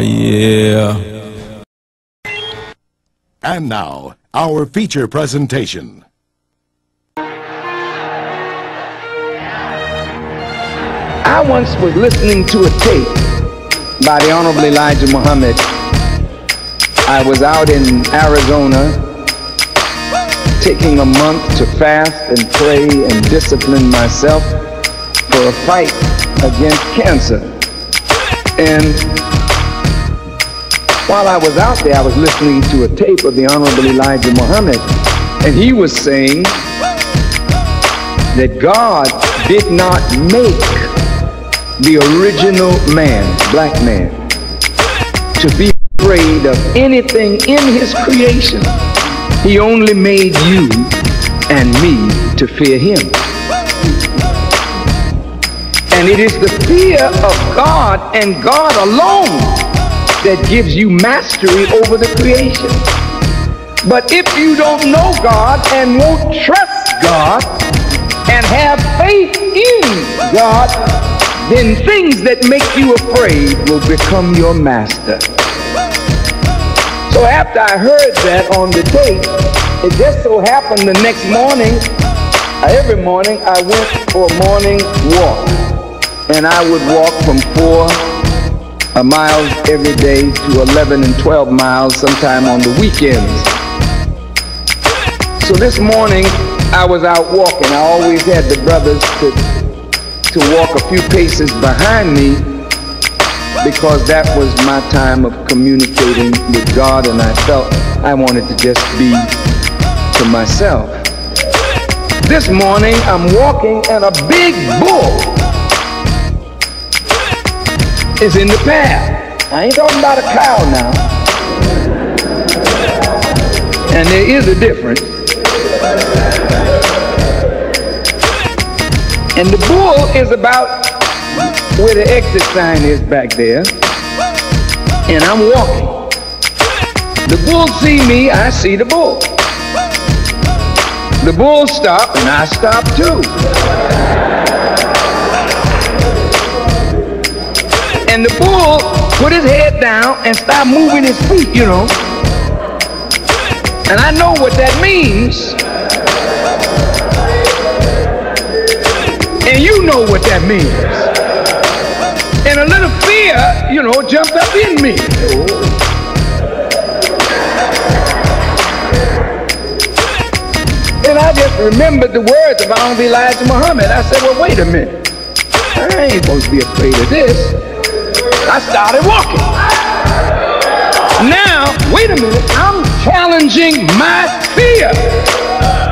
yeah. And now, our feature presentation. I once was listening to a tape by the Honorable Elijah Muhammad. I was out in Arizona taking a month to fast and pray and discipline myself for a fight against cancer. And while I was out there, I was listening to a tape of the Honorable Elijah Muhammad, and he was saying that God did not make the original man, black man, to be afraid of anything in his creation. He only made you and me to fear him. And it is the fear of God and God alone that gives you mastery over the creation. But if you don't know God and won't trust God and have faith in God, then things that make you afraid will become your master. So after I heard that on the tape, it just so happened the next morning, every morning I went for a morning walk. And I would walk from 4 miles every day to 11 and 12 miles sometime on the weekends. So this morning I was out walking. I always had the brothers to walk a few paces behind me because that was my time of communicating with God, and I felt I wanted to just be to myself. This morning I'm walking and a big bull is in the path. I ain't talking about a cow now. And there is a difference. And the bull is about where the exit sign is back there. And I'm walking. The bull see me, I see the bull. The bull stop and I stop too. And the bull put his head down and start moving his feet, you know. And I know what that means. And you know what that means. And a little fear, you know, jumped up in me. And I just remembered the words of Honorable Elijah Muhammad. I said, well, wait a minute. I ain't supposed to be afraid of this. I started walking. Now, wait a minute, I'm challenging my fear.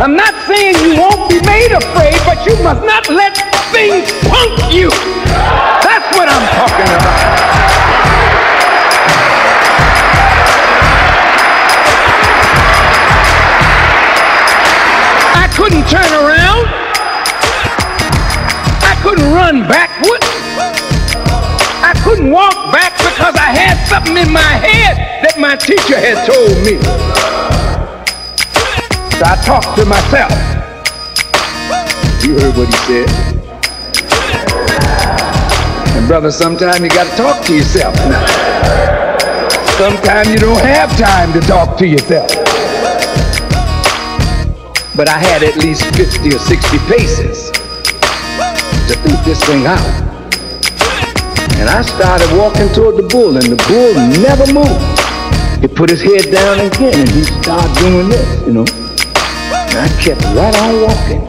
I'm not saying you won't be made afraid, but you must not let things punk you. That's what I'm talking about. I couldn't turn around. I couldn't run backward. I couldn't walk back because I had something in my head that my teacher had told me. So I talked to myself. You heard what he said. And brother, sometimes you got to talk to yourself. Sometimes you don't have time to talk to yourself. But I had at least 50 or 60 paces to think this thing out. And I started walking toward the bull, and the bull never moved. He put his head down again, and he started doing this, you know. And I kept right on walking.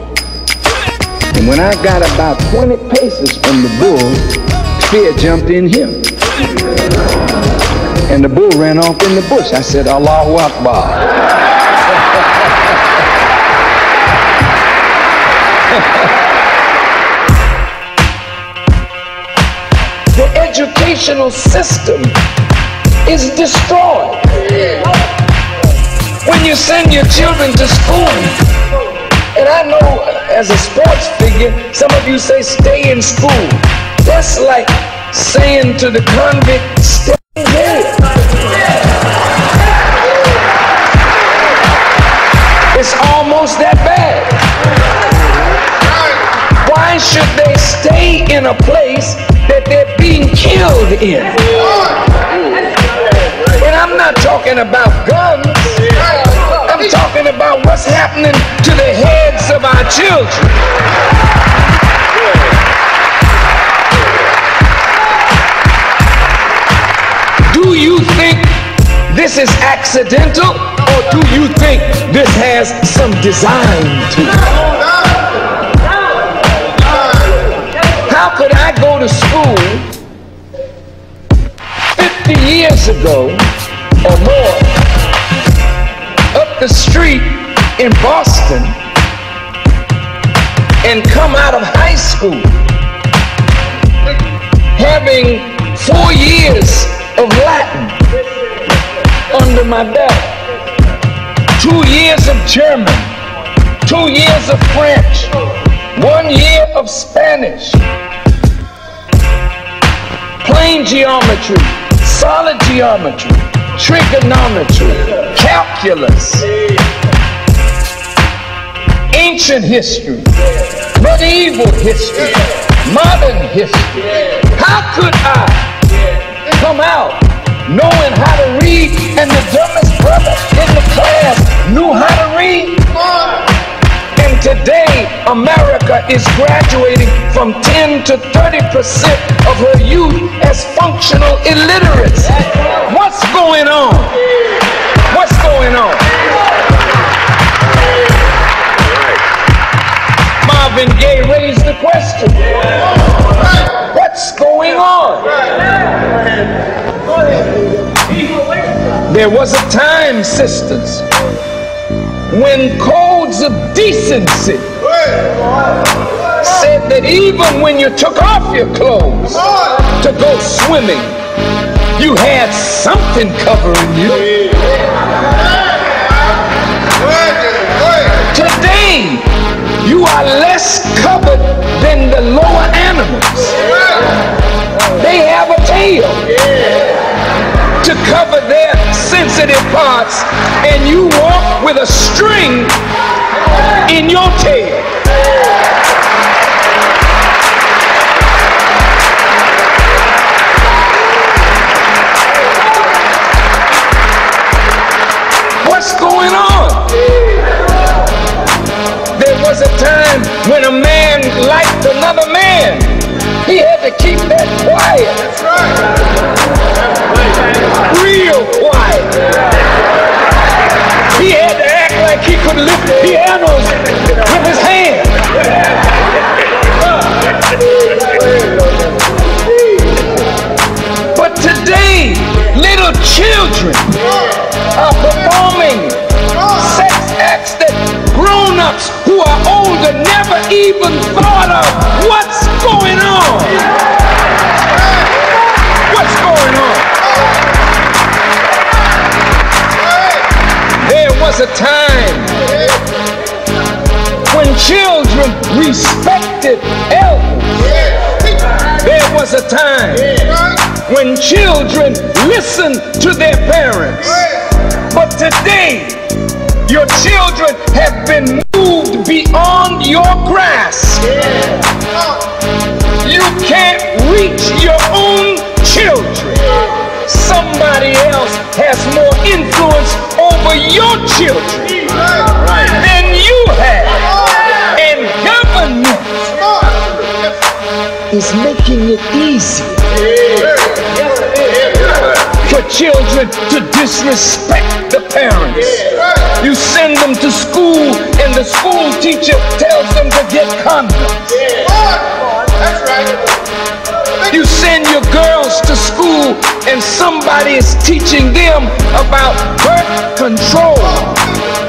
And when I got about 20 paces from the bull, fear jumped in him. And the bull ran off in the bush. I said, Allahu Akbar. The educational system is destroyed. When you send your children to school, and I know as a sports figure, some of you say stay in school. That's like saying to the convict, stay there. It's almost that bad. Why should they stay in a place that they're being killed in? talking about guns. I'm talking about what's happening to the heads of our children. Do you think this is accidental, or do you think this has some design to it? How could I go to school 50 years ago or more up the street in Boston and come out of high school having 4 years of Latin under my belt, 2 years of German, 2 years of French, 1 year of Spanish, plane geometry, solid geometry, trigonometry, calculus, ancient history, medieval history, modern history. How could I come out knowing how to read, and the dumbest brother in the class knew how to read? And today, America is graduating from 10 to 30% of her youth as functional illiterates. What's going on? What's going on? Marvin Gaye raised the question. What's going on? There was a time, sisters, when codes of decency said that even when you took off your clothes to go swimming, you had something covering you. Today, you are less covered than the lower animals. They have a tail to cover their sensitive parts, and you walk with a string in your tail. What's going on? There was a time when a man liked another man. He had to keep that quiet. That's right. Real quiet. He had to act like he could lift pianos with his hand. But today, little children are performing sex acts that grown-ups who are older never even thought of. What's going on? What's going on? There was a time when children respected elders. There was a time when children listened to their parents. But today, your children have been moved beyond your grasp. You can't reach your own children. Somebody else has more influence over your children than you have. And government is making it easy for children to disrespect the parents. You send them to school and the school teacher tells them to get condoms. That's right. You send your girls to school and somebody is teaching them about birth control.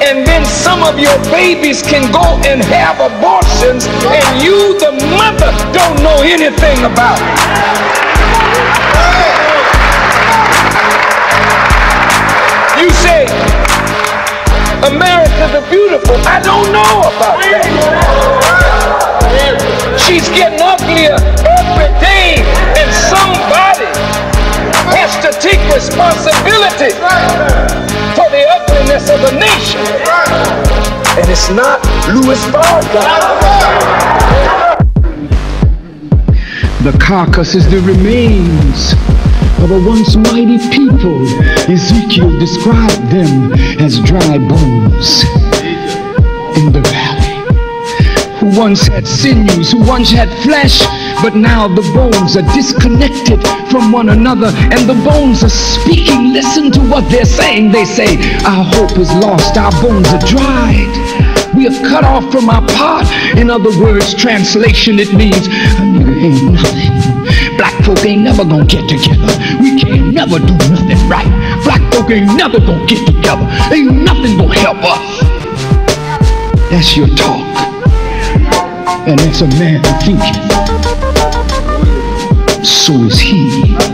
And then some of your babies can go and have abortions and you, the mother, don't know anything about it. You say, America the beautiful. I don't know about that. She's getting uglier every day, and somebody has to take responsibility for the ugliness of the nation. And it's not Louis Farrakhan. The carcass is the remains of a once mighty people. Ezekiel described them as dry bones in the valley, who once had sinews, who once had flesh, but now the bones are disconnected from one another, and the bones are speaking. Listen to what they're saying. They say, our hope is lost, our bones are dried, we are cut off from our part. In other words, translation, it means a nigga ain't nothing. Black folk ain't never gonna get together. We can't never do nothing right. Black folk ain't never gonna get together. Ain't nothing gonna help us. That's your talk, and that's a man thinking. So is he.